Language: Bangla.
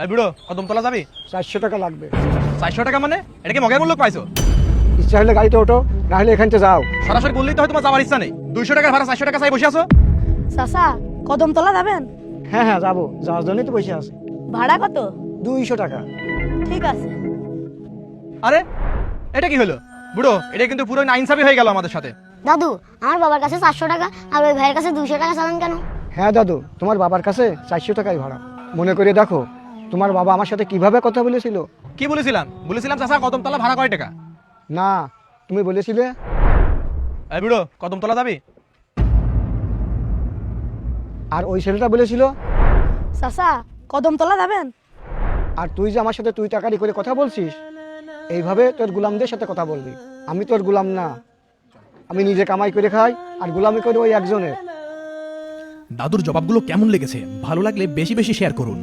এই বুড়ো কদমতলা যাবি? 400 টাকা লাগবে। 400 টাকা মানে? এটা কি মগের মূল্য পাইছো? ইচ্ছা হলে গাড়িতে ওঠো, না হলে এখান থেকে যাও। সরাসরি বললেই তো হয় তোমার যাওয়ার ইচ্ছা নেই। 200 টাকার ভাড়া 400 টাকা চাই বসে আছো। চাচা কদমতলা যাবেন? হ্যাঁ হ্যাঁ যাবো, যাওয়ার জন্যই তো বসে আছি। ভাড়া কত? 200 টাকা। ঠিক আছে। আরে এটা কি হলো বুড়ো? এটা কিন্তু পুরো নাইনসাফি হয়ে গেল আমাদের সাথে। দাদু, আমার বাবার কাছে 400 টাকা আর ওই ভাইয়ের কাছে 200 টাকা চালান কেন? হ্যাঁ দাদু, তোমার বাবার কাছে 400 টাকাই ভাড়া। মনে করে দেখো তোমার বাবা আমার সাথে কিভাবে কথা বলেছিল। কি বলেছিলাম? বলেছিলাম চাচা কদমতলা ভাড়া কয় টাকা? না, তুমি বলেছিলে এই বুড়ো কদমতলা যাবি? আর ওই ছেলেটা বলেছিল। চাচা কদমতলা যাবেন? আর তুই যে আমার সাথে তুই টাকারি করে কথা বলছিস, এইভাবে তোর গোলামদের সাথে কথা বলবি। আমি তোর গোলাম না, আমি নিজে কামাই করে খাই আর গোলামি করে ওই একজনের। দাদুর জবাবগুলো কেমন লেগেছে? ভালো লাগলে বেশি বেশি শেয়ার করুন।